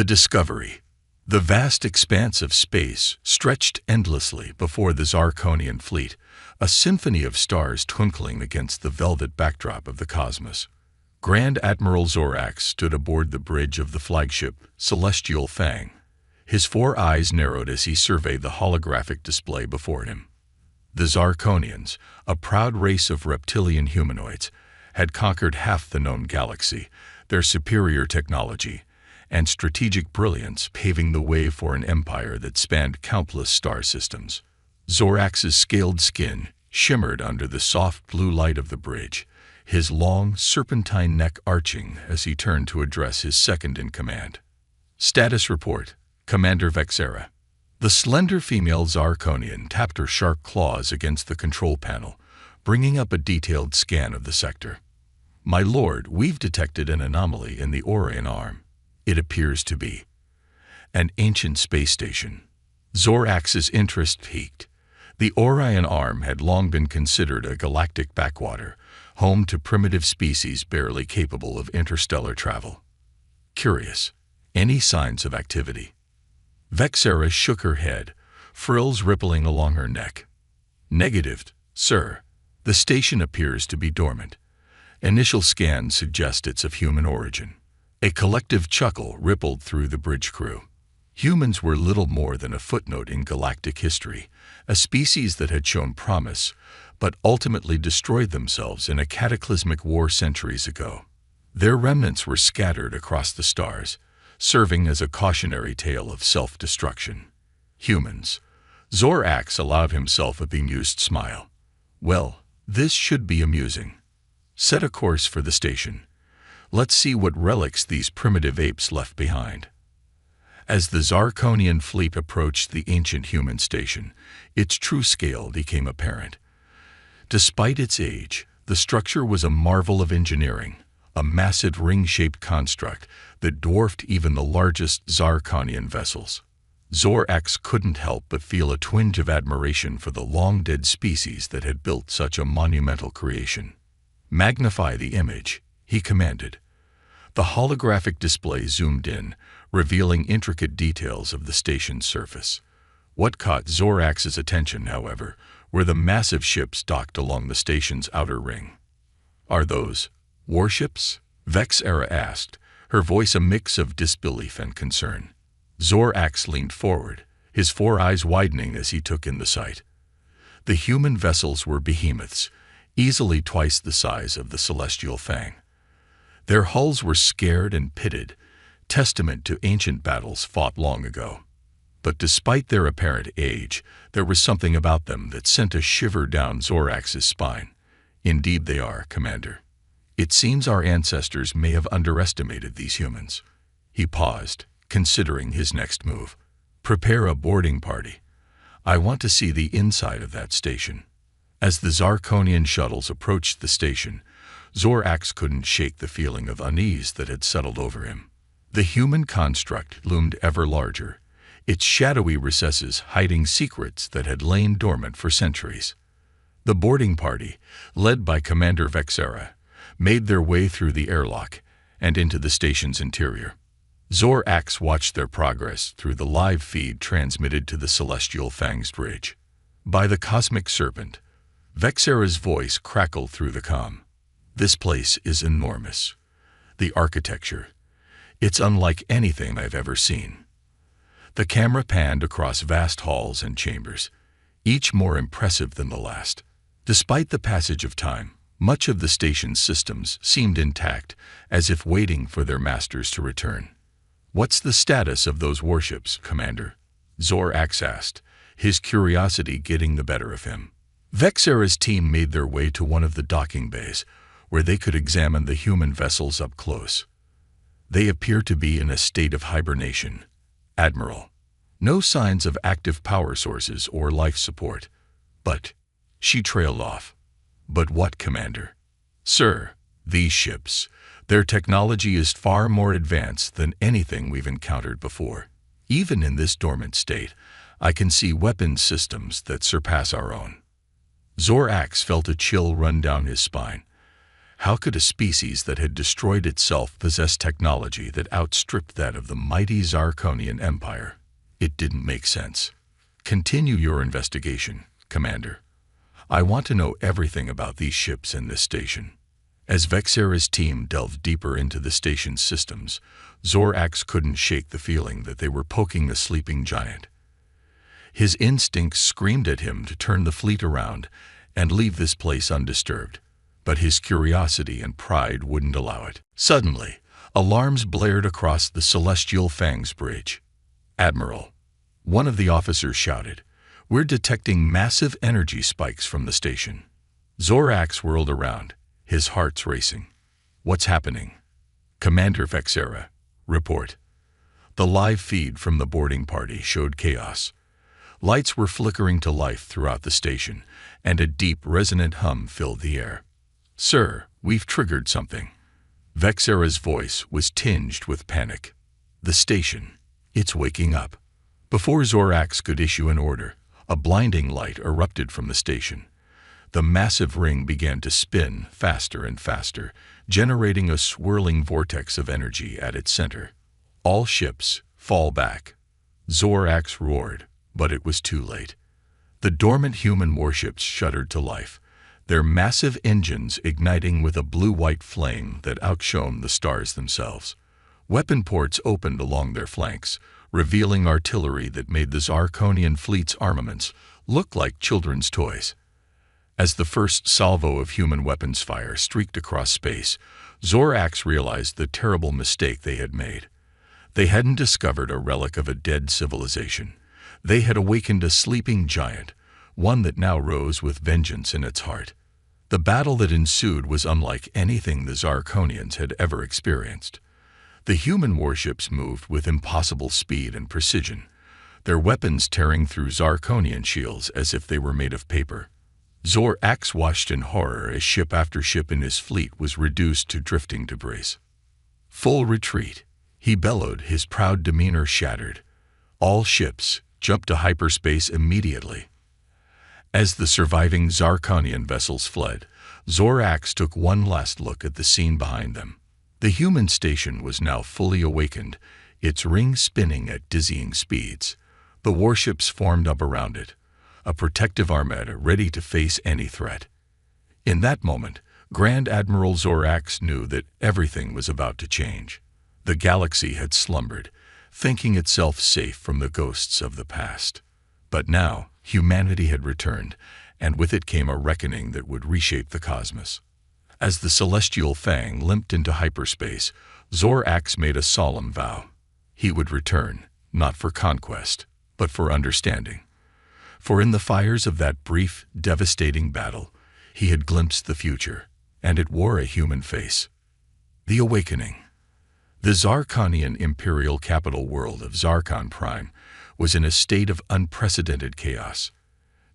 The discovery. The vast expanse of space stretched endlessly before the Zarkonian fleet, a symphony of stars twinkling against the velvet backdrop of the cosmos. Grand Admiral Zorax stood aboard the bridge of the flagship Celestial Fang. His 4 eyes narrowed as he surveyed the holographic display before him. The Zarkonians, a proud race of reptilian humanoids, had conquered half the known galaxy, their superior technology and strategic brilliance paving the way for an empire that spanned countless star systems. Zorax's scaled skin shimmered under the soft blue light of the bridge, his long, serpentine neck arching as he turned to address his second-in-command. Status report, Commander Vexera. The slender female Zarkonian tapped her sharp claws against the control panel, bringing up a detailed scan of the sector. My lord, we've detected an anomaly in the Orion arm. It appears to be an ancient space station. Zorax's interest piqued. The Orion arm had long been considered a galactic backwater, home to primitive species barely capable of interstellar travel. Curious. Any signs of activity? Vexera shook her head, frills rippling along her neck. Negative, sir. The station appears to be dormant. Initial scans suggest it's of human origin. A collective chuckle rippled through the bridge crew. Humans were little more than a footnote in galactic history, a species that had shown promise, but ultimately destroyed themselves in a cataclysmic war centuries ago. Their remnants were scattered across the stars, serving as a cautionary tale of self-destruction. Humans. Zorax allowed himself a bemused smile. Well, this should be amusing. Set a course for the station. Let's see what relics these primitive apes left behind. As the Zarkonian fleet approached the ancient human station, its true scale became apparent. Despite its age, the structure was a marvel of engineering, a massive ring-shaped construct that dwarfed even the largest Zarkonian vessels. Zorax couldn't help but feel a twinge of admiration for the long-dead species that had built such a monumental creation. Magnify the image, he commanded. The holographic display zoomed in, revealing intricate details of the station's surface. What caught Zorax's attention, however, were the massive ships docked along the station's outer ring. Are those warships? Vexera asked, her voice a mix of disbelief and concern. Zorax leaned forward, his 4 eyes widening as he took in the sight. The human vessels were behemoths, easily twice the size of the Celestial Fang. Their hulls were scared and pitted, testament to ancient battles fought long ago. But despite their apparent age, there was something about them that sent a shiver down Zorax's spine. Indeed they are, Commander. It seems our ancestors may have underestimated these humans. He paused, considering his next move. Prepare a boarding party. I want to see the inside of that station. As the Zarkonian shuttles approached the station, Zorax couldn't shake the feeling of unease that had settled over him. The human construct loomed ever larger, its shadowy recesses hiding secrets that had lain dormant for centuries. The boarding party, led by Commander Vexera, made their way through the airlock and into the station's interior. Zorax watched their progress through the live feed transmitted to the Celestial Fang's bridge. By the Cosmic Serpent, Vexera's voice crackled through the comm. This place is enormous. The architecture, it's unlike anything I've ever seen. The camera panned across vast halls and chambers, each more impressive than the last. Despite the passage of time, much of the station's systems seemed intact, as if waiting for their masters to return. What's the status of those warships, Commander? Zorax asked, his curiosity getting the better of him. Vexera's team made their way to one of the docking bays, where they could examine the human vessels up close. They appear to be in a state of hibernation. Admiral, no signs of active power sources or life support. But, she trailed off. But what, Commander? Sir, these ships, their technology is far more advanced than anything we've encountered before. Even in this dormant state, I can see weapons systems that surpass our own. Zorax felt a chill run down his spine. How could a species that had destroyed itself possess technology that outstripped that of the mighty Zarkonian Empire? It didn't make sense. Continue your investigation, Commander. I want to know everything about these ships and this station. As Vexera's team delved deeper into the station's systems, Zorax couldn't shake the feeling that they were poking the sleeping giant. His instincts screamed at him to turn the fleet around and leave this place undisturbed, but his curiosity and pride wouldn't allow it. Suddenly, alarms blared across the Celestial Fangs Bridge. "Admiral," one of the officers shouted, "we're detecting massive energy spikes from the station." Zorax whirled around, his heart's racing. "What's happening?" "Commander Vexera, report." The live feed from the boarding party showed chaos. Lights were flickering to life throughout the station, and a deep, resonant hum filled the air. "Sir, we've triggered something." Vexera's voice was tinged with panic. "The station, it's waking up." Before Zorax could issue an order, a blinding light erupted from the station. The massive ring began to spin faster and faster, generating a swirling vortex of energy at its center. "All ships, fall back." Zorax roared, but it was too late. The dormant human warships shuddered to life, their massive engines igniting with a blue-white flame that outshone the stars themselves. Weapon ports opened along their flanks, revealing artillery that made the Zarkonian fleet's armaments look like children's toys. As the first salvo of human weapons fire streaked across space, Zorax realized the terrible mistake they had made. They hadn't discovered a relic of a dead civilization. They had awakened a sleeping giant, one that now rose with vengeance in its heart. The battle that ensued was unlike anything the Zarkonians had ever experienced. The human warships moved with impossible speed and precision, their weapons tearing through Zarkonian shields as if they were made of paper. Zorax watched in horror as ship after ship in his fleet was reduced to drifting debris. "Full retreat," he bellowed, his proud demeanor shattered. "All ships, jump to hyperspace immediately." As the surviving Zarkonian vessels fled, Zorax took one last look at the scene behind them. The human station was now fully awakened, its ring spinning at dizzying speeds. The warships formed up around it, a protective armada ready to face any threat. In that moment, Grand Admiral Zorax knew that everything was about to change. The galaxy had slumbered, thinking itself safe from the ghosts of the past. But now, humanity had returned, and with it came a reckoning that would reshape the cosmos. As the Celestial Fang limped into hyperspace, Zorax made a solemn vow. He would return, not for conquest, but for understanding. For in the fires of that brief, devastating battle, he had glimpsed the future, and it wore a human face. The Awakening. The Zarkonian imperial capital world of Zarkon Prime was in a state of unprecedented chaos.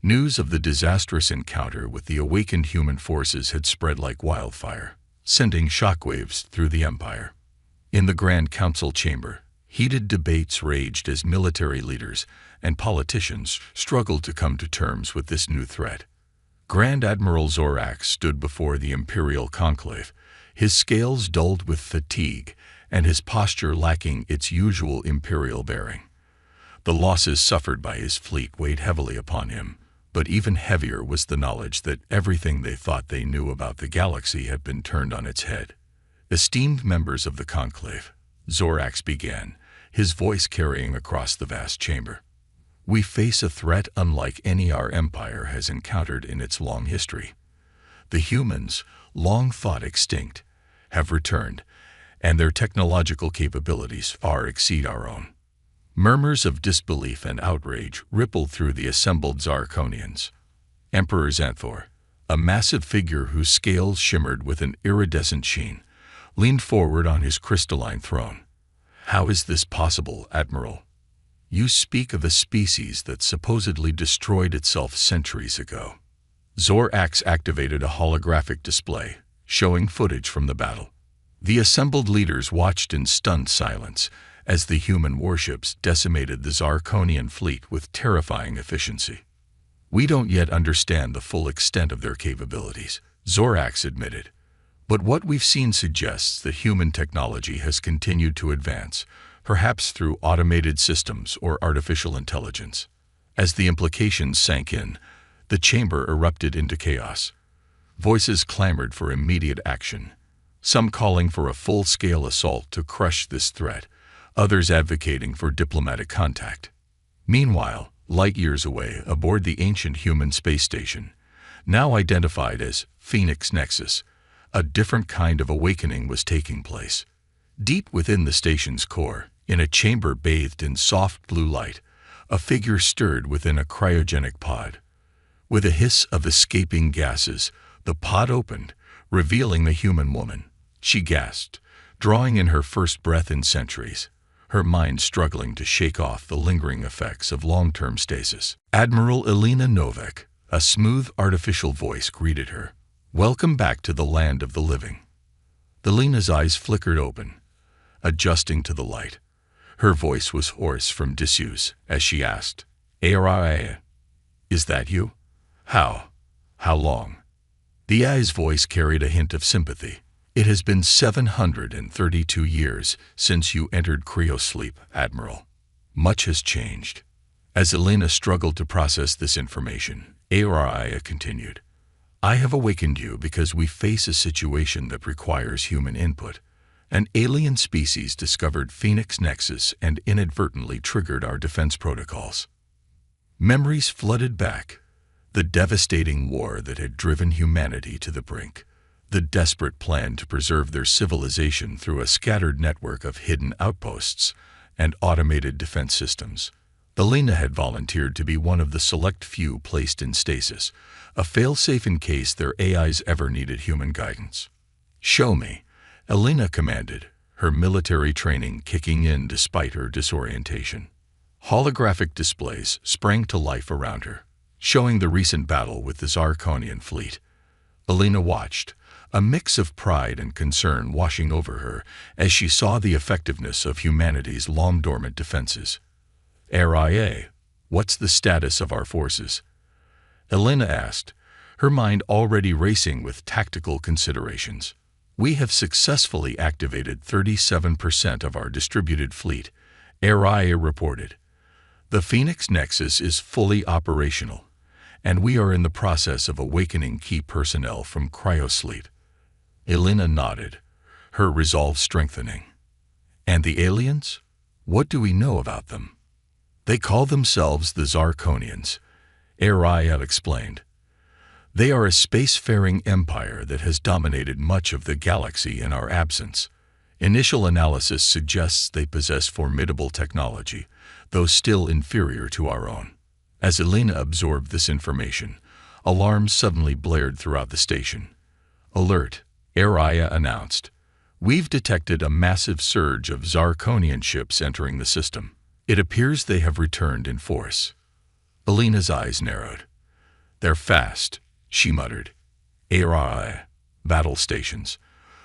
News of the disastrous encounter with the awakened human forces had spread like wildfire, sending shockwaves through the empire. In the Grand Council chamber, heated debates raged as military leaders and politicians struggled to come to terms with this new threat. Grand Admiral Zorax stood before the imperial conclave, his scales dulled with fatigue and his posture lacking its usual imperial bearing. The losses suffered by his fleet weighed heavily upon him, but even heavier was the knowledge that everything they thought they knew about the galaxy had been turned on its head. "Esteemed members of the conclave," Zorax began, his voice carrying across the vast chamber, "we face a threat unlike any our empire has encountered in its long history. The humans, long thought extinct, have returned, and their technological capabilities far exceed our own." Murmurs of disbelief and outrage rippled through the assembled Zarkonians. Emperor Xanthor, a massive figure whose scales shimmered with an iridescent sheen, leaned forward on his crystalline throne. "How is this possible, Admiral? You speak of a species that supposedly destroyed itself centuries ago." Zorax activated a holographic display, showing footage from the battle. The assembled leaders watched in stunned silence as the human warships decimated the Zarkonian fleet with terrifying efficiency. "We don't yet understand the full extent of their capabilities," Zorax admitted. But what we've seen suggests that human technology has continued to advance, perhaps through automated systems or artificial intelligence. As the implications sank in, the chamber erupted into chaos. Voices clamored for immediate action, some calling for a full-scale assault to crush this threat, others advocating for diplomatic contact. Meanwhile, light years away, aboard the ancient human space station, now identified as Phoenix Nexus, a different kind of awakening was taking place. Deep within the station's core, in a chamber bathed in soft blue light, a figure stirred within a cryogenic pod. With a hiss of escaping gases, the pod opened, revealing the human woman. She gasped, drawing in her first breath in centuries, her mind struggling to shake off the lingering effects of long-term stasis. Admiral Elena Novak, a smooth artificial voice, greeted her. "Welcome back to the land of the living." Elena's eyes flickered open, adjusting to the light. Her voice was hoarse from disuse as she asked, "Araya, is that you? How long?" The AI's voice carried a hint of sympathy. "It has been 732 years since you entered cryosleep, Admiral. Much has changed." As Elena struggled to process this information, Araya continued, "I have awakened you because we face a situation that requires human input. An alien species discovered Phoenix Nexus and inadvertently triggered our defense protocols." Memories flooded back. The devastating war that had driven humanity to the brink. The desperate plan to preserve their civilization through a scattered network of hidden outposts and automated defense systems. Elena had volunteered to be one of the select few placed in stasis, a failsafe in case their AIs ever needed human guidance. "Show me," Elena commanded, her military training kicking in despite her disorientation. Holographic displays sprang to life around her, showing the recent battle with the Zarkonian fleet. Elena watched, a mix of pride and concern washing over her as she saw the effectiveness of humanity's long-dormant defenses. "RIA, what's the status of our forces?" Elena asked, her mind already racing with tactical considerations. "We have successfully activated 37% of our distributed fleet," RIA reported. "The Phoenix Nexus is fully operational, and we are in the process of awakening key personnel from cryosleep." Elena nodded, her resolve strengthening. "And the aliens? What do we know about them?" "They call themselves the Zarkonians," Ariel explained. "They are a spacefaring empire that has dominated much of the galaxy in our absence. Initial analysis suggests they possess formidable technology, though still inferior to our own." As Elena absorbed this information, alarms suddenly blared throughout the station. "Alert," Araya announced. "We've detected a massive surge of Zarkonian ships entering the system. It appears they have returned in force." Elena's eyes narrowed. "They're fast," she muttered. "Araya, battle stations.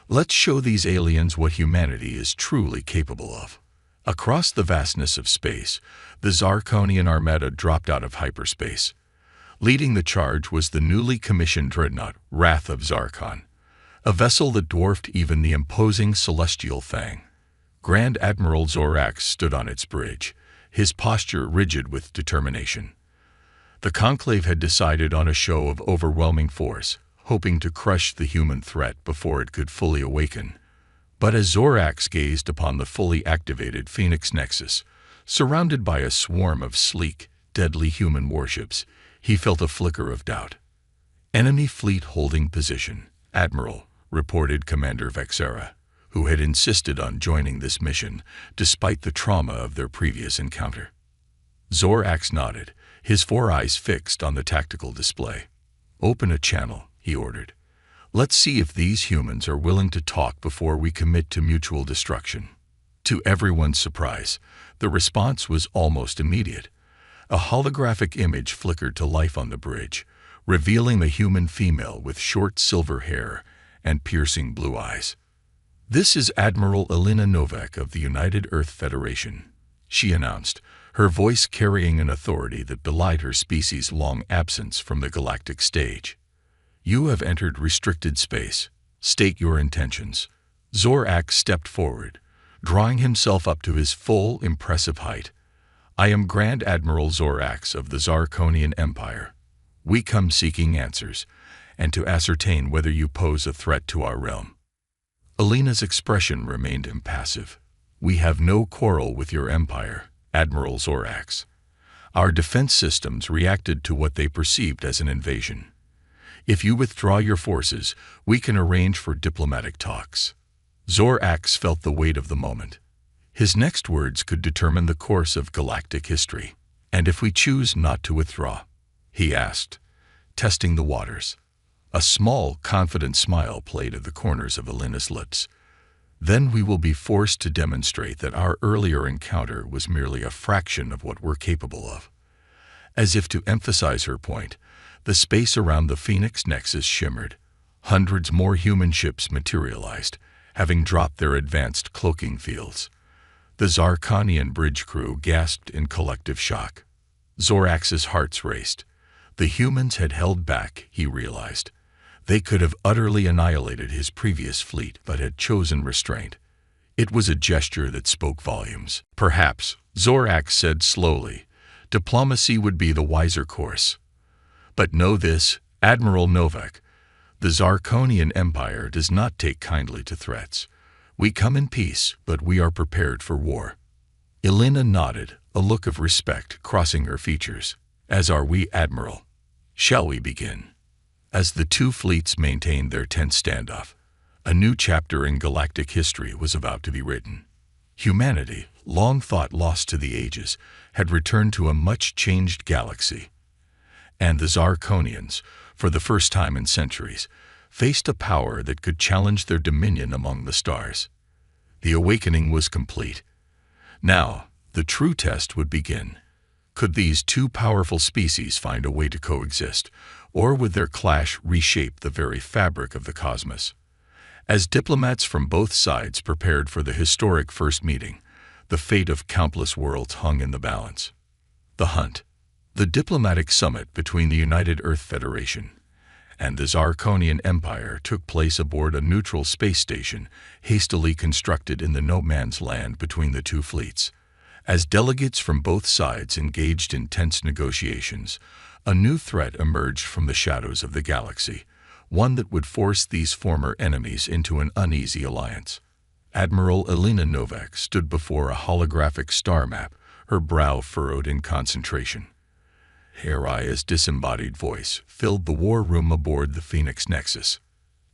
Let's show these aliens what humanity is truly capable of." Across the vastness of space, the Zarkonian armada dropped out of hyperspace. Leading the charge was the newly commissioned dreadnought, Wrath of Zarkon, a vessel that dwarfed even the imposing celestial Fang. Grand Admiral Zorax stood on its bridge, his posture rigid with determination. The conclave had decided on a show of overwhelming force, hoping to crush the human threat before it could fully awaken. But as Zorax gazed upon the fully activated Phoenix Nexus, surrounded by a swarm of sleek, deadly human warships, he felt a flicker of doubt. "Enemy fleet holding position, Admiral," reported Commander Vexera, who had insisted on joining this mission despite the trauma of their previous encounter. Zorax nodded, his four eyes fixed on the tactical display. "Open a channel," he ordered. "Let's see if these humans are willing to talk before we commit to mutual destruction." To everyone's surprise, the response was almost immediate. A holographic image flickered to life on the bridge, revealing the human female with short silver hair and piercing blue eyes. "This is Admiral Elena Novak of the United Earth Federation," she announced, her voice carrying an authority that belied her species' long absence from the galactic stage. "You have entered restricted space. State your intentions." Zorak stepped forward, drawing himself up to his full, impressive height. "I am Grand Admiral Zorax of the Zarkonian Empire. We come seeking answers, and to ascertain whether you pose a threat to our realm." Alina's expression remained impassive. "We have no quarrel with your empire, Admiral Zorax. Our defense systems reacted to what they perceived as an invasion. If you withdraw your forces, we can arrange for diplomatic talks." Zorax felt the weight of the moment. His next words could determine the course of galactic history. "And if we choose not to withdraw?" he asked, testing the waters. A small, confident smile played at the corners of Alina's lips. "Then we will be forced to demonstrate that our earlier encounter was merely a fraction of what we're capable of." As if to emphasize her point, the space around the Phoenix Nexus shimmered. Hundreds more human ships materialized, having dropped their advanced cloaking fields. The Zarkonian bridge crew gasped in collective shock. Zorax's heart raced. The humans had held back, he realized. They could have utterly annihilated his previous fleet, but had chosen restraint. It was a gesture that spoke volumes. "Perhaps," Zorax said slowly, "diplomacy would be the wiser course. But know this, Admiral Novak, the Zarkonian Empire does not take kindly to threats. We come in peace, but we are prepared for war." Alina nodded, a look of respect crossing her features. "As are we, Admiral. Shall we begin?" As the two fleets maintained their tense standoff, a new chapter in galactic history was about to be written. Humanity, long thought lost to the ages, had returned to a much-changed galaxy. And the Zarkonians, for the first time in centuries, faced a power that could challenge their dominion among the stars. The awakening was complete. Now, the true test would begin. Could these two powerful species find a way to coexist, or would their clash reshape the very fabric of the cosmos? As diplomats from both sides prepared for the historic first meeting, the fate of countless worlds hung in the balance. The hunt. The diplomatic summit between the United Earth Federation and the Zarkonian Empire took place aboard a neutral space station hastily constructed in the no-man's land between the two fleets. As delegates from both sides engaged in tense negotiations, a new threat emerged from the shadows of the galaxy, one that would force these former enemies into an uneasy alliance. Admiral Alina Novak stood before a holographic star map, her brow furrowed in concentration. Heraya's disembodied voice filled the war room aboard the Phoenix Nexus.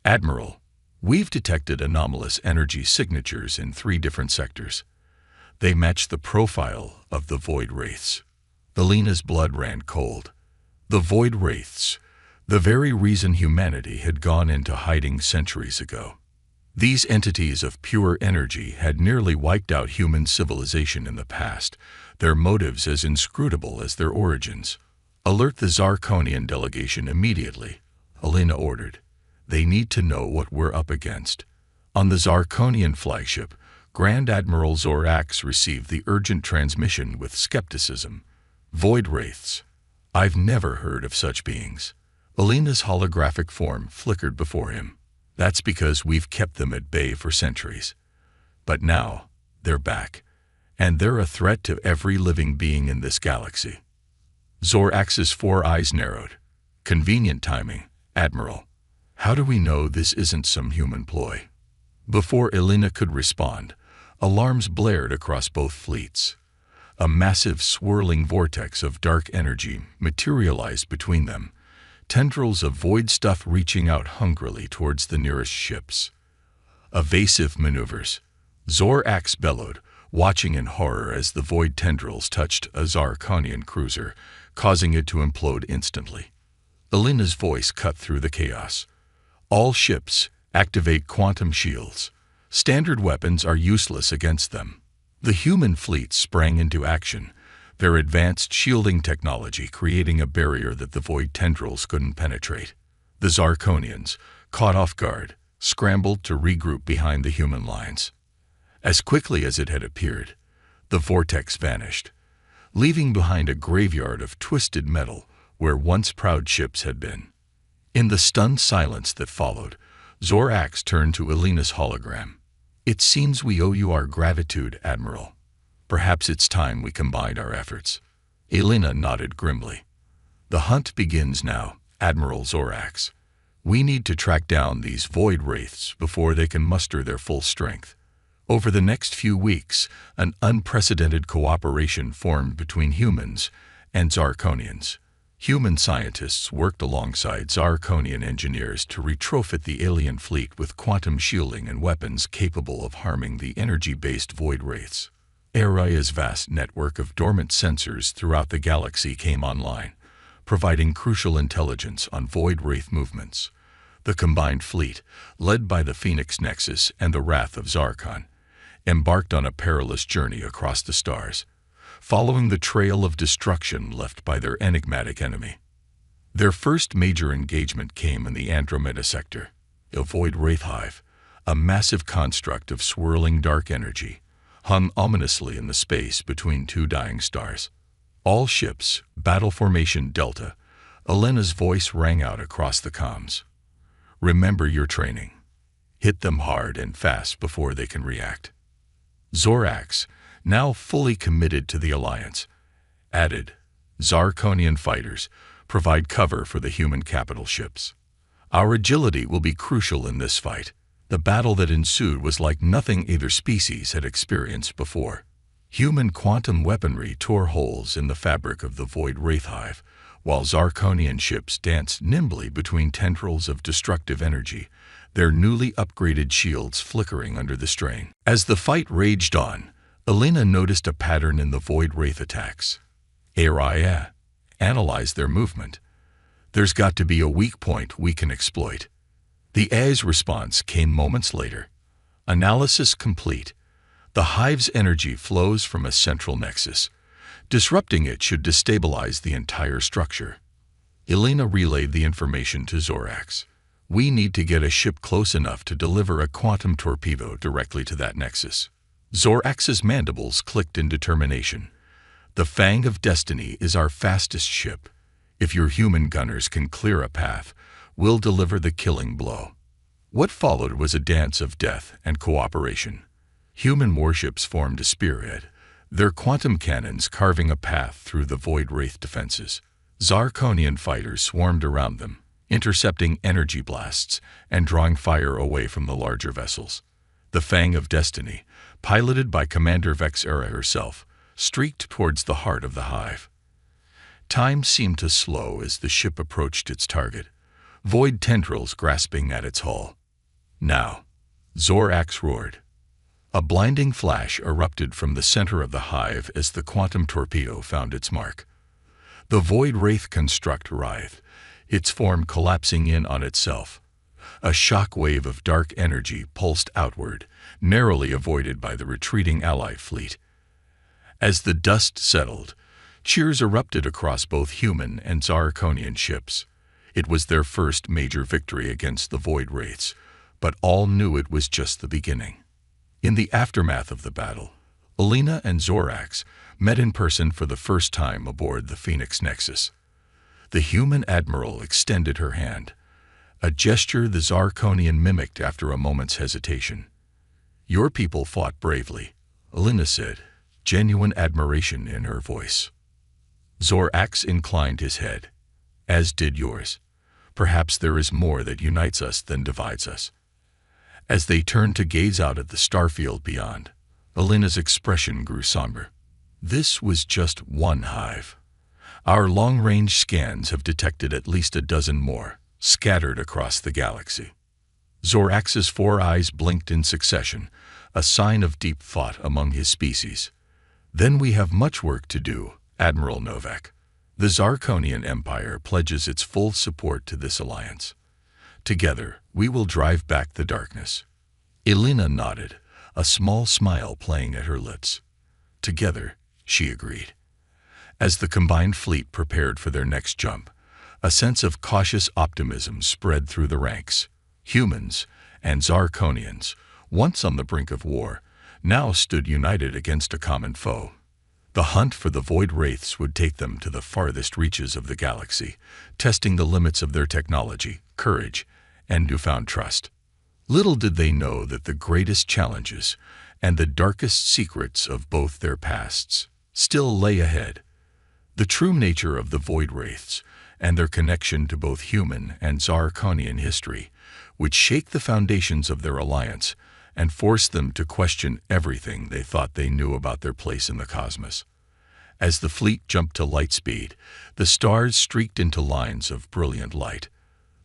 "Admiral, we've detected anomalous energy signatures in 3 different sectors. They match the profile of the Void Wraiths." Alina's blood ran cold. The Void Wraiths, the very reason humanity had gone into hiding centuries ago. These entities of pure energy had nearly wiped out human civilization in the past, their motives as inscrutable as their origins. "Alert the Zarkonian delegation immediately," Alina ordered. "They need to know what we're up against." On the Zarkonian flagship, Grand Admiral Zorax received the urgent transmission with skepticism. "Void Wraiths. I've never heard of such beings." Alina's holographic form flickered before him. "That's because we've kept them at bay for centuries. But now, they're back, and they're a threat to every living being in this galaxy." Zorax's 4 eyes narrowed. "Convenient timing, Admiral. How do we know this isn't some human ploy?" Before Alina could respond, alarms blared across both fleets. A massive swirling vortex of dark energy materialized between them, tendrils of void stuff reaching out hungrily towards the nearest ships. "Evasive maneuvers," Zorax bellowed, watching in horror as the void tendrils touched a Zarkonian cruiser, causing it to implode instantly. Alina's voice cut through the chaos. "All ships, activate quantum shields. Standard weapons are useless against them." The human fleet sprang into action, their advanced shielding technology creating a barrier that the void tendrils couldn't penetrate. The Zarkonians, caught off guard, scrambled to regroup behind the human lines. As quickly as it had appeared, the vortex vanished, leaving behind a graveyard of twisted metal where once proud ships had been. In the stunned silence that followed, Zorax turned to Elena's hologram. "It seems we owe you our gratitude, Admiral. Perhaps it's time we combined our efforts." Elena nodded grimly. "The hunt begins now, Admiral Zorax. We need to track down these void wraiths before they can muster their full strength." Over the next few weeks, an unprecedented cooperation formed between humans and Zarkonians. Human scientists worked alongside Zarkonian engineers to retrofit the alien fleet with quantum shielding and weapons capable of harming the energy-based void wraiths. Aria's vast network of dormant sensors throughout the galaxy came online, providing crucial intelligence on void wraith movements. The combined fleet, led by the Phoenix Nexus and the Wrath of Zarkon, embarked on a perilous journey across the stars, following the trail of destruction left by their enigmatic enemy. Their first major engagement came in the Andromeda sector, a void wraith hive, a massive construct of swirling dark energy, hung ominously in the space between two dying stars. "All ships, battle formation Delta," Elena's voice rang out across the comms. "Remember your training. Hit them hard and fast before they can react." Zorax, now fully committed to the Alliance, added, "Zarkonian fighters provide cover for the human capital ships. Our agility will be crucial in this fight." The battle that ensued was like nothing either species had experienced before. Human quantum weaponry tore holes in the fabric of the void wraith hive, while Zarkonian ships danced nimbly between tendrils of destructive energy, their newly upgraded shields flickering under the strain. As the fight raged on, Elena noticed a pattern in the void wraith attacks. Aria analyzed their movement. "There's got to be a weak point we can exploit." The AI's response came moments later. Analysis complete. The hive's energy flows from a central nexus. Disrupting it should destabilize the entire structure. Elena relayed the information to Zorax. "We need to get a ship close enough to deliver a quantum torpedo directly to that nexus." Zorax's mandibles clicked in determination. "The Fang of Destiny is our fastest ship. If your human gunners can clear a path, we'll deliver the killing blow." What followed was a dance of death and cooperation. Human warships formed a spearhead, their quantum cannons carving a path through the void wraith defenses. Zarkonian fighters swarmed around them, intercepting energy blasts and drawing fire away from the larger vessels. The Fang of Destiny, piloted by Commander Vexera herself, streaked towards the heart of the hive. Time seemed to slow as the ship approached its target, void tendrils grasping at its hull. "Now," Zorax roared. A blinding flash erupted from the center of the hive as the quantum torpedo found its mark. The void wraith construct writhed, its form collapsing in on itself. A shock wave of dark energy pulsed outward, narrowly avoided by the retreating Allied fleet. As the dust settled, cheers erupted across both human and Zarkonian ships. It was their first major victory against the void wraiths, but all knew it was just the beginning. In the aftermath of the battle, Elena and Zorax met in person for the first time aboard the Phoenix Nexus. The human admiral extended her hand, a gesture the Zarkonian mimicked after a moment's hesitation. "Your people fought bravely," Elena said, genuine admiration in her voice. Zorax inclined his head, "As did yours. Perhaps there is more that unites us than divides us." As they turned to gaze out at the starfield beyond, Elena's expression grew somber. "This was just one hive. Our long-range scans have detected at least a dozen more, scattered across the galaxy." Zorax's four eyes blinked in succession, a sign of deep thought among his species. "Then we have much work to do, Admiral Novak. The Zarkonian Empire pledges its full support to this alliance. Together, we will drive back the darkness." Elena nodded, a small smile playing at her lips. "Together," she agreed. As the combined fleet prepared for their next jump, a sense of cautious optimism spread through the ranks. Humans and Zarkonians, once on the brink of war, now stood united against a common foe. The hunt for the void wraiths would take them to the farthest reaches of the galaxy, testing the limits of their technology, courage, and newfound trust. Little did they know that the greatest challenges and the darkest secrets of both their pasts still lay ahead. The true nature of the Void Wraiths and their connection to both human and Zarkonian history would shake the foundations of their alliance and force them to question everything they thought they knew about their place in the cosmos. As the fleet jumped to light speed, the stars streaked into lines of brilliant light.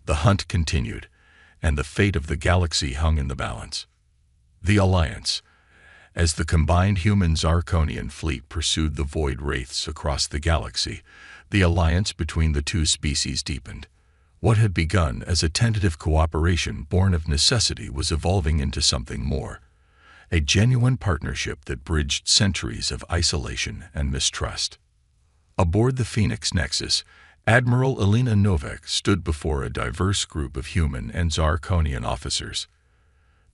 The hunt continued, and the fate of the galaxy hung in the balance. The Alliance. As the combined human-Zarkonian fleet pursued the Void Wraiths across the galaxy, the alliance between the two species deepened. What had begun as a tentative cooperation born of necessity was evolving into something more. A genuine partnership that bridged centuries of isolation and mistrust. Aboard the Phoenix Nexus, Admiral Elena Novak stood before a diverse group of human and Zarkonian officers.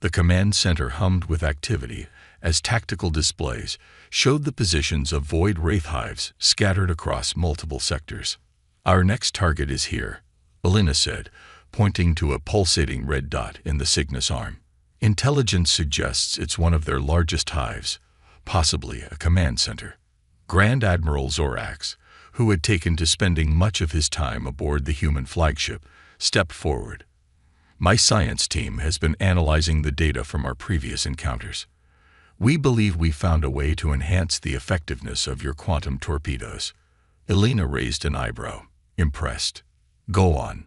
The command center hummed with activity as tactical displays showed the positions of Void Wraith hives scattered across multiple sectors. "Our next target is here," Elena said, pointing to a pulsating red dot in the Cygnus arm. "Intelligence suggests it's one of their largest hives, possibly a command center." Grand Admiral Zorax, who had taken to spending much of his time aboard the human flagship, stepped forward. "My science team has been analyzing the data from our previous encounters. We believe we found a way to enhance the effectiveness of your quantum torpedoes." Elena raised an eyebrow, impressed. "Go on."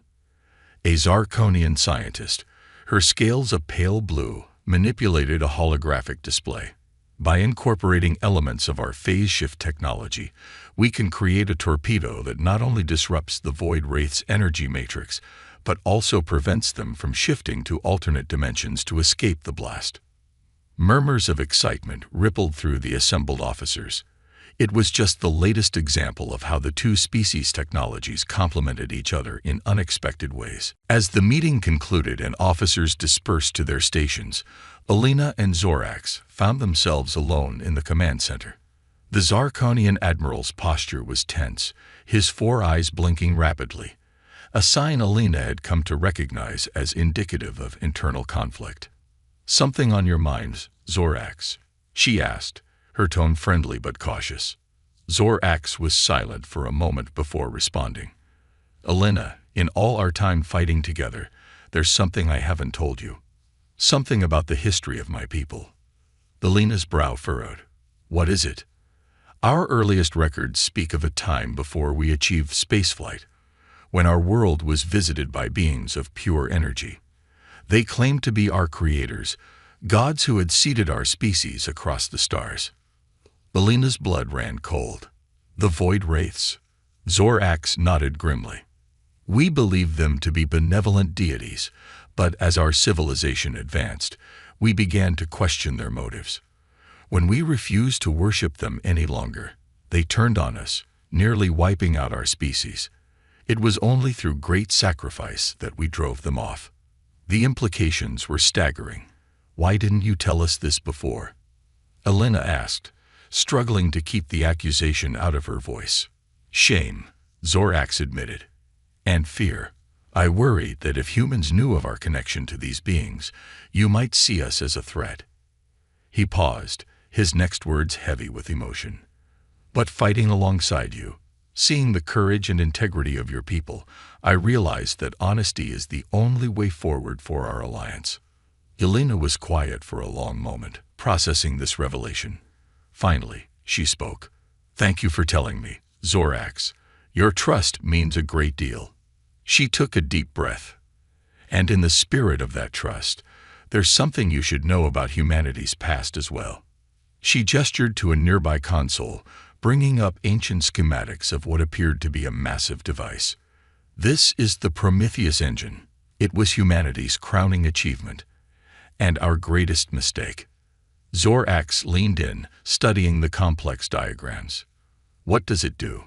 A Zarkonian scientist, her scales a pale blue, manipulated a holographic display. "By incorporating elements of our phase shift technology, we can create a torpedo that not only disrupts the Void Wraith's energy matrix, but also prevents them from shifting to alternate dimensions to escape the blast." Murmurs of excitement rippled through the assembled officers. It was just the latest example of how the two species' technologies complemented each other in unexpected ways. As the meeting concluded and officers dispersed to their stations, Elena and Zorax found themselves alone in the command center. The Zarkonian admiral's posture was tense, his four eyes blinking rapidly, a sign Elena had come to recognize as indicative of internal conflict. "Something on your mind, Zorax?" she asked, her tone friendly but cautious. Zorax was silent for a moment before responding. "Elena, in all our time fighting together, there's something I haven't told you. Something about the history of my people." Elena's brow furrowed. "What is it?" "Our earliest records speak of a time before we achieved spaceflight, when our world was visited by beings of pure energy. They claimed to be our creators, gods who had seeded our species across the stars." Elena's blood ran cold. "The Void Wraiths?" Zorax nodded grimly. "We believed them to be benevolent deities, but as our civilization advanced, we began to question their motives. When we refused to worship them any longer, they turned on us, nearly wiping out our species. It was only through great sacrifice that we drove them off." The implications were staggering. "Why didn't you tell us this before?" Elena asked, struggling to keep the accusation out of her voice. "Shame," Zorax admitted. "And fear. I worried that if humans knew of our connection to these beings, you might see us as a threat." He paused, his next words heavy with emotion. "But fighting alongside you, seeing the courage and integrity of your people, I realized that honesty is the only way forward for our alliance." Elena was quiet for a long moment, processing this revelation. Finally, she spoke. "Thank you for telling me, Zorax. Your trust means a great deal." She took a deep breath. "And in the spirit of that trust, there's something you should know about humanity's past as well." She gestured to a nearby console, bringing up ancient schematics of what appeared to be a massive device. "This is the Prometheus engine. It was humanity's crowning achievement, and our greatest mistake." Zorax leaned in, studying the complex diagrams. "What does it do?"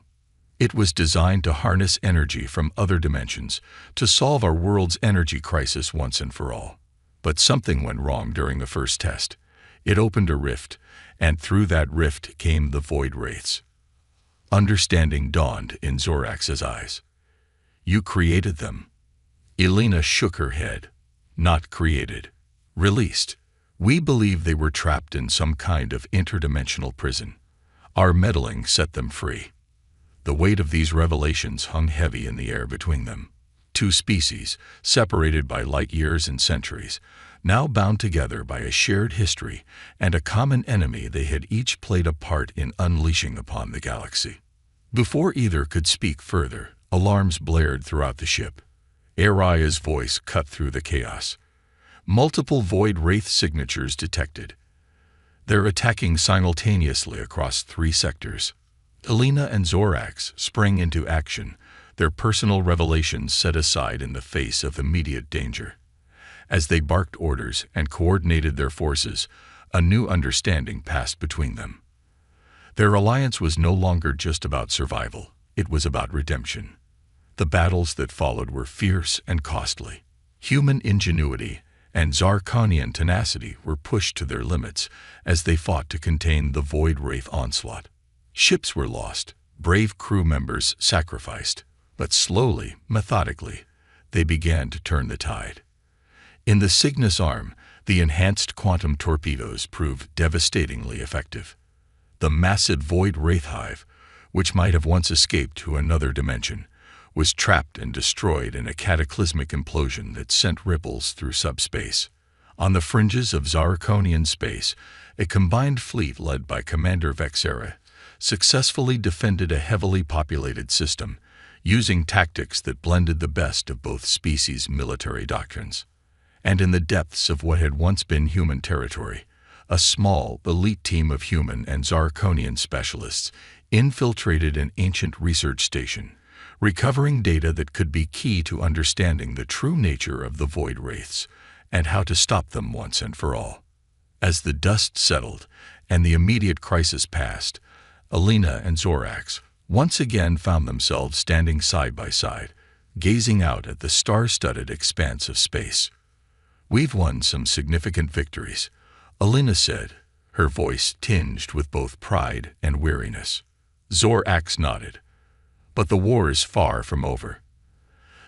"It was designed to harness energy from other dimensions, to solve our world's energy crisis once and for all. But something went wrong during the first test. It opened a rift, and through that rift came the Void Wraiths." Understanding dawned in Zorax's eyes. "You created them?" Elena shook her head. "Not created. Released. We believe they were trapped in some kind of interdimensional prison. Our meddling set them free. The weight of these revelations hung heavy in the air between them. Two species, separated by light years and centuries, now bound together by a shared history and a common enemy they had each played a part in unleashing upon the galaxy. Before either could speak further, alarms blared throughout the ship. Ariah's voice cut through the chaos. Multiple Void Wraith signatures detected. They're attacking simultaneously across 3 sectors. Elena and Zorax sprang into action, their personal revelations set aside in the face of immediate danger. As they barked orders and coordinated their forces, a new understanding passed between them. Their alliance was no longer just about survival, it was about redemption. The battles that followed were fierce and costly. Human ingenuity and Zarkonian tenacity were pushed to their limits as they fought to contain the Void Wraith onslaught. Ships were lost, brave crew members sacrificed, but slowly, methodically, they began to turn the tide. In the Cygnus Arm, the enhanced quantum torpedoes proved devastatingly effective. The massive Void Wraith hive, which might have once escaped to another dimension, was trapped and destroyed in a cataclysmic implosion that sent ripples through subspace. On the fringes of Zarkonian space, a combined fleet led by Commander Vexera successfully defended a heavily populated system, using tactics that blended the best of both species' military doctrines. And in the depths of what had once been human territory, a small, elite team of human and Zarkonian specialists infiltrated an ancient research station, recovering data that could be key to understanding the true nature of the Void Wraiths and how to stop them once and for all. As the dust settled and the immediate crisis passed, Elena and Zorax once again found themselves standing side by side, gazing out at the star-studded expanse of space. "We've won some significant victories," Elena said, her voice tinged with both pride and weariness. Zorax nodded. "But the war is far from over.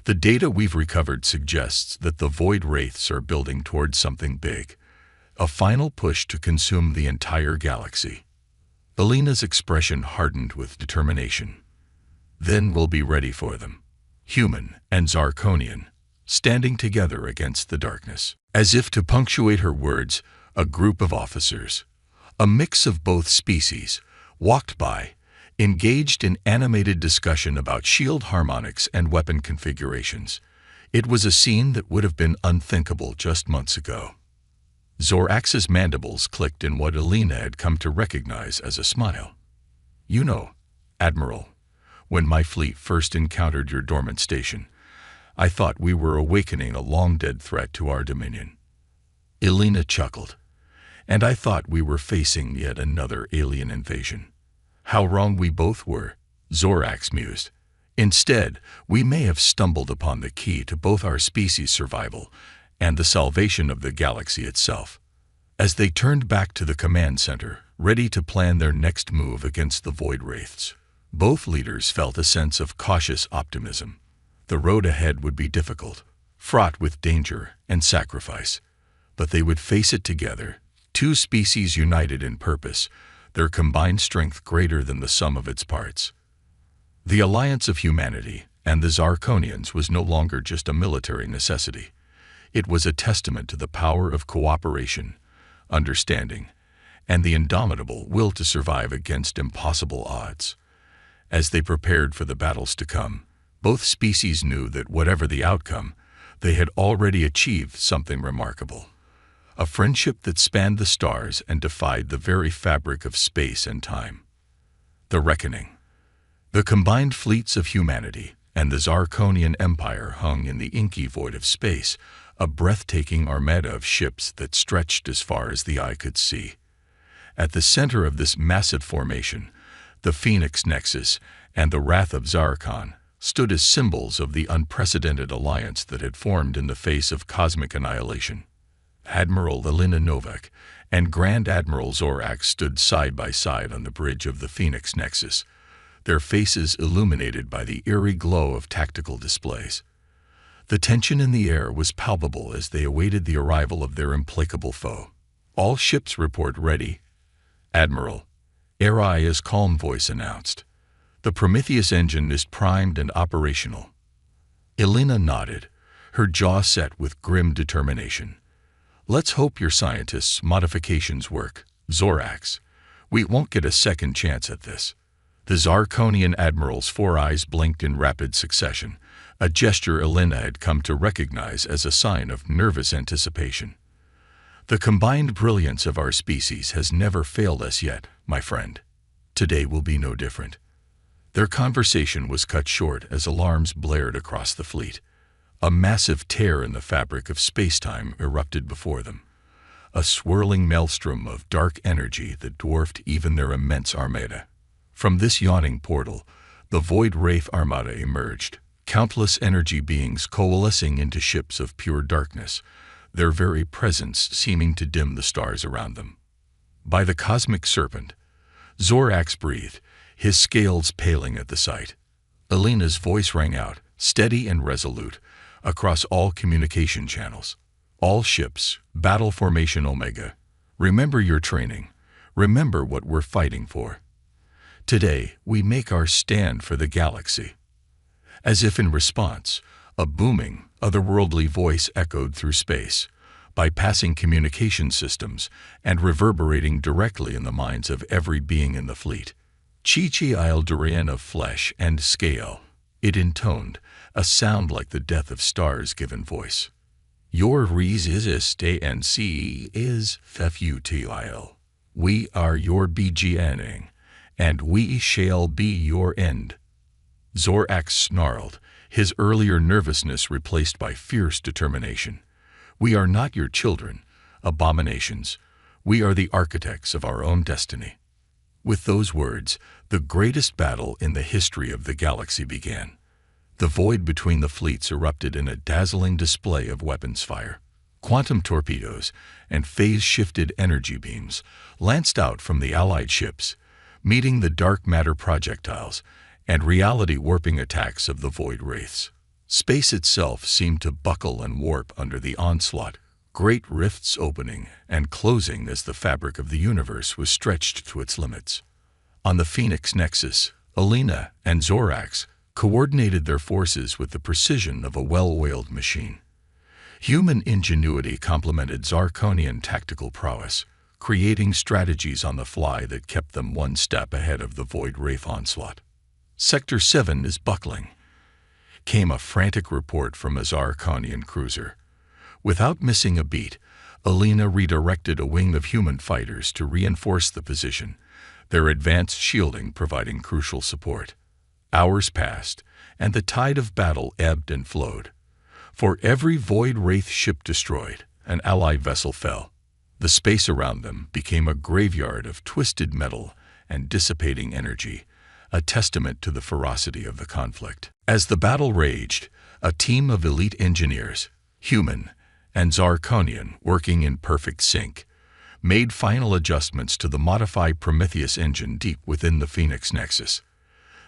The data we've recovered suggests that the Void Wraiths are building towards something big, a final push to consume the entire galaxy." Elena's expression hardened with determination. "Then we'll be ready for them, human and Zarkonian, standing together against the darkness." As if to punctuate her words, a group of officers, a mix of both species, walked by, engaged in animated discussion about shield harmonics and weapon configurations. It was a scene that would have been unthinkable just months ago. Zorax's mandibles clicked in what Elena had come to recognize as a smile. "You know, Admiral, when my fleet first encountered your dormant station, I thought we were awakening a long-dead threat to our dominion." Elena chuckled. "And I thought we were facing yet another alien invasion. How wrong we both were," Zorax mused. "Instead, we may have stumbled upon the key to both our species' survival and the salvation of the galaxy itself." As they turned back to the command center, ready to plan their next move against the Void Wraiths, both leaders felt a sense of cautious optimism. The road ahead would be difficult, fraught with danger and sacrifice, but they would face it together, two species united in purpose, their combined strength greater than the sum of its parts. The alliance of humanity and the Zarkonians was no longer just a military necessity. It was a testament to the power of cooperation, understanding, and the indomitable will to survive against impossible odds. As they prepared for the battles to come, both species knew that whatever the outcome, they had already achieved something remarkable. A friendship that spanned the stars and defied the very fabric of space and time. The Reckoning. The combined fleets of humanity and the Zarkonian Empire hung in the inky void of space, a breathtaking armada of ships that stretched as far as the eye could see. At the center of this massive formation, the Phoenix Nexus and the Wrath of Zarkon stood as symbols of the unprecedented alliance that had formed in the face of cosmic annihilation. Admiral Elena Novak and Grand Admiral Zorax stood side by side on the bridge of the Phoenix Nexus, their faces illuminated by the eerie glow of tactical displays. The tension in the air was palpable as they awaited the arrival of their implacable foe. "All ships report ready, Admiral," Aria's calm voice announced. "The Prometheus engine is primed and operational." Elena nodded, her jaw set with grim determination. "Let's hope your scientists' modifications work, Zorax. We won't get a second chance at this." The Zarkonian admiral's four eyes blinked in rapid succession, a gesture Elena had come to recognize as a sign of nervous anticipation. "The combined brilliance of our species has never failed us yet, my friend. Today will be no different." Their conversation was cut short as alarms blared across the fleet. A massive tear in the fabric of space-time erupted before them, a swirling maelstrom of dark energy that dwarfed even their immense armada. From this yawning portal, the Void Wraith Armada emerged, countless energy beings coalescing into ships of pure darkness, their very presence seeming to dim the stars around them. "By the cosmic serpent," Zorax breathed, his scales paling at the sight. Elena's voice rang out, steady and resolute, across all communication channels. "All ships, Battle Formation Omega. Remember your training. Remember what we're fighting for. Today, we make our stand for the galaxy." As if in response, a booming, otherworldly voice echoed through space, bypassing communication systems and reverberating directly in the minds of every being in the fleet. "Chi-Chi Isle Durian of flesh and scale," it intoned, a sound like the death of stars-given voice. "Your resistance is futile. We are your beginning, and we shall be your end." Zorax snarled, his earlier nervousness replaced by fierce determination. "We are not your children, abominations. We are the architects of our own destiny." With those words, the greatest battle in the history of the galaxy began. The void between the fleets erupted in a dazzling display of weapons fire. Quantum torpedoes and phase-shifted energy beams lanced out from the Allied ships, meeting the dark matter projectiles and reality-warping attacks of the Void Wraiths. Space itself seemed to buckle and warp under the onslaught, great rifts opening and closing as the fabric of the universe was stretched to its limits. On the Phoenix Nexus, Elena and Zorax coordinated their forces with the precision of a well-oiled machine. Human ingenuity complemented Zarkonian tactical prowess, creating strategies on the fly that kept them one step ahead of the Void Wraith onslaught. "Sector 7 is buckling," came a frantic report from a Zarkonian cruiser. Without missing a beat, Elena redirected a wing of human fighters to reinforce the position, their advanced shielding providing crucial support. Hours passed, and the tide of battle ebbed and flowed. For every Void Wraith ship destroyed, an Allied vessel fell. The space around them became a graveyard of twisted metal and dissipating energy, a testament to the ferocity of the conflict. As the battle raged, a team of elite engineers, human and Zarkonian working in perfect sync, made final adjustments to the modified Prometheus engine deep within the Phoenix Nexus.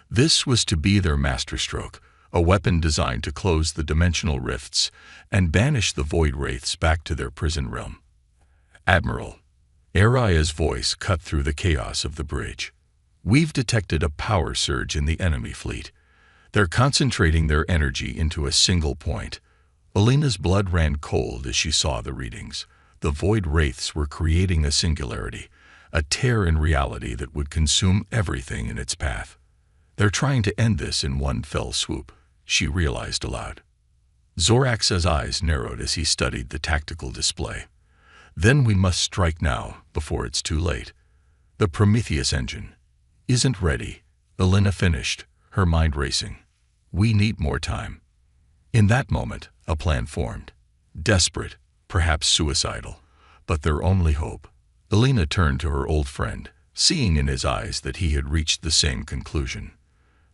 This was to be their masterstroke, a weapon designed to close the dimensional rifts and banish the Void Wraiths back to their prison realm. "Admiral," Aria's voice cut through the chaos of the bridge. "We've detected a power surge in the enemy fleet. They're concentrating their energy into a single point." Elena's blood ran cold as she saw the readings. The Void Wraiths were creating a singularity, a tear in reality that would consume everything in its path. "They're trying to end this in one fell swoop," she realized aloud. Zorax's eyes narrowed as he studied the tactical display. "Then we must strike now, before it's too late. The Prometheus engine isn't ready," Elena finished, her mind racing. "We need more time." In that moment, a plan formed. Desperate, perhaps suicidal, but their only hope. Elena turned to her old friend, seeing in his eyes that he had reached the same conclusion.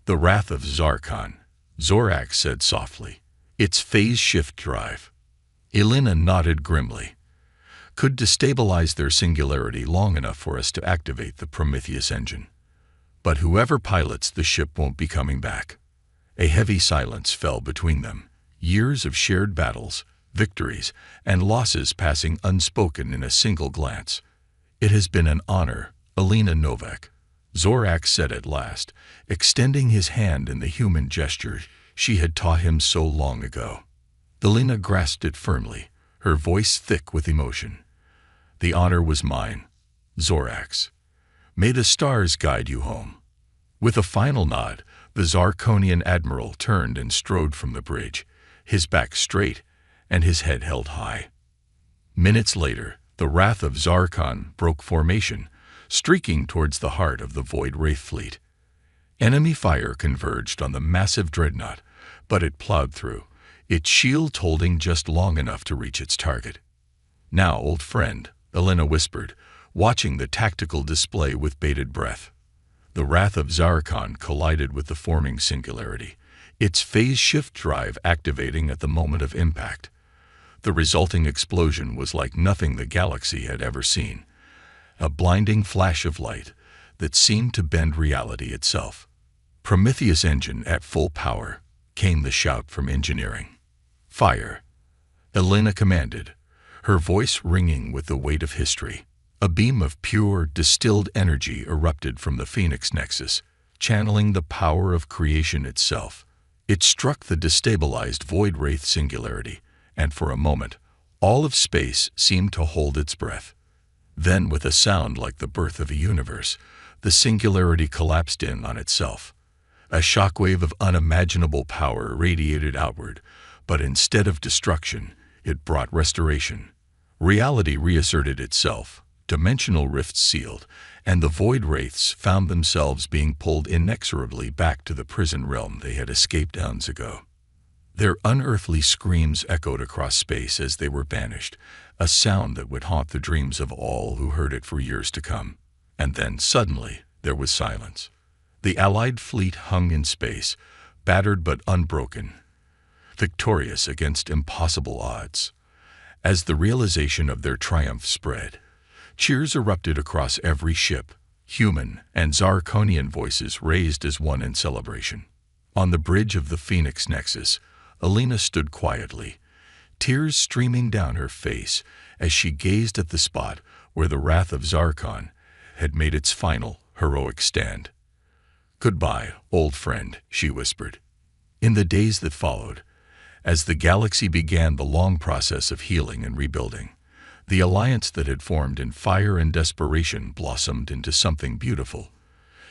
"The wrath of Zarkon," Zorax said softly. "Its phase shift drive." Elena nodded grimly. "Could destabilize their singularity long enough for us to activate the Prometheus engine. But whoever pilots the ship won't be coming back." A heavy silence fell between them, years of shared battles, victories, and losses passing unspoken in a single glance. "It has been an honor, Alina Novak," Zorak said at last, extending his hand in the human gesture she had taught him so long ago. Alina grasped it firmly, her voice thick with emotion. "The honor was mine, Zorax. May the stars guide you home." With a final nod, the Zarkonian admiral turned and strode from the bridge, his back straight and his head held high. Minutes later, the Wrath of Zarkon broke formation, streaking towards the heart of the Void Wraith fleet. Enemy fire converged on the massive dreadnought, but it plowed through, its shield holding just long enough to reach its target. "Now, old friend," Elena whispered, watching the tactical display with bated breath. The Wrath of Zarkon collided with the forming singularity, its phase shift drive activating at the moment of impact. The resulting explosion was like nothing the galaxy had ever seen, a blinding flash of light that seemed to bend reality itself. "Prometheus engine at full power," came the shout from engineering. "Fire," Elena commanded, her voice ringing with the weight of history. A beam of pure, distilled energy erupted from the Phoenix Nexus, channeling the power of creation itself. It struck the destabilized Void Wraith singularity, and for a moment, all of space seemed to hold its breath. Then, with a sound like the birth of a universe, the singularity collapsed in on itself. A shockwave of unimaginable power radiated outward, but instead of destruction, it brought restoration. Reality reasserted itself, dimensional rifts sealed, and the Void Wraiths found themselves being pulled inexorably back to the prison realm they had escaped eons ago. Their unearthly screams echoed across space as they were banished, a sound that would haunt the dreams of all who heard it for years to come. And then, suddenly, there was silence. The Allied fleet hung in space, battered but unbroken, victorious against impossible odds. As the realization of their triumph spread, cheers erupted across every ship, human and Zarkonian voices raised as one in celebration. On the bridge of the Phoenix Nexus, Alina stood quietly, tears streaming down her face as she gazed at the spot where the Wrath of Zarkon had made its final, heroic stand. "Goodbye, old friend," she whispered. In the days that followed, as the galaxy began the long process of healing and rebuilding, the alliance that had formed in fire and desperation blossomed into something beautiful.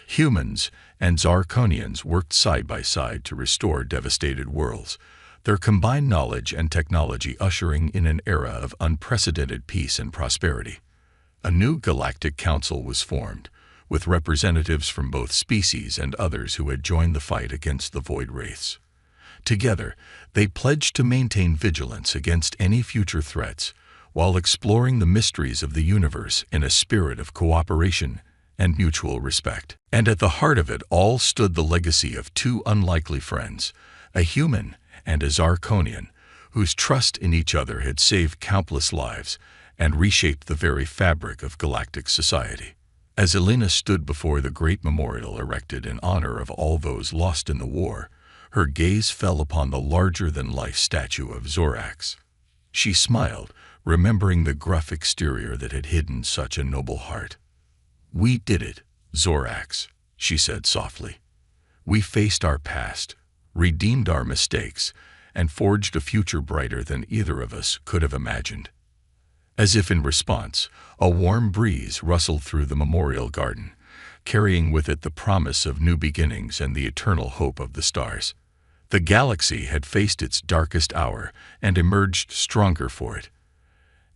Humans and Zarkonians worked side by side to restore devastated worlds, their combined knowledge and technology ushering in an era of unprecedented peace and prosperity. A new galactic council was formed, with representatives from both species and others who had joined the fight against the Void Wraiths. Together, they pledged to maintain vigilance against any future threats, while exploring the mysteries of the universe in a spirit of cooperation and mutual respect. And at the heart of it all stood the legacy of two unlikely friends, a human and a Zarkonian, whose trust in each other had saved countless lives and reshaped the very fabric of galactic society. As Elena stood before the great memorial erected in honor of all those lost in the war, her gaze fell upon the larger-than-life statue of Zorax. She smiled, remembering the gruff exterior that had hidden such a noble heart. "We did it, Zorax," she said softly. "We faced our past, redeemed our mistakes, and forged a future brighter than either of us could have imagined." As if in response, a warm breeze rustled through the memorial garden, carrying with it the promise of new beginnings and the eternal hope of the stars. The galaxy had faced its darkest hour and emerged stronger for it.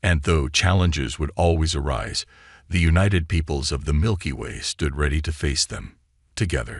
And though challenges would always arise, the united peoples of the Milky Way stood ready to face them, together.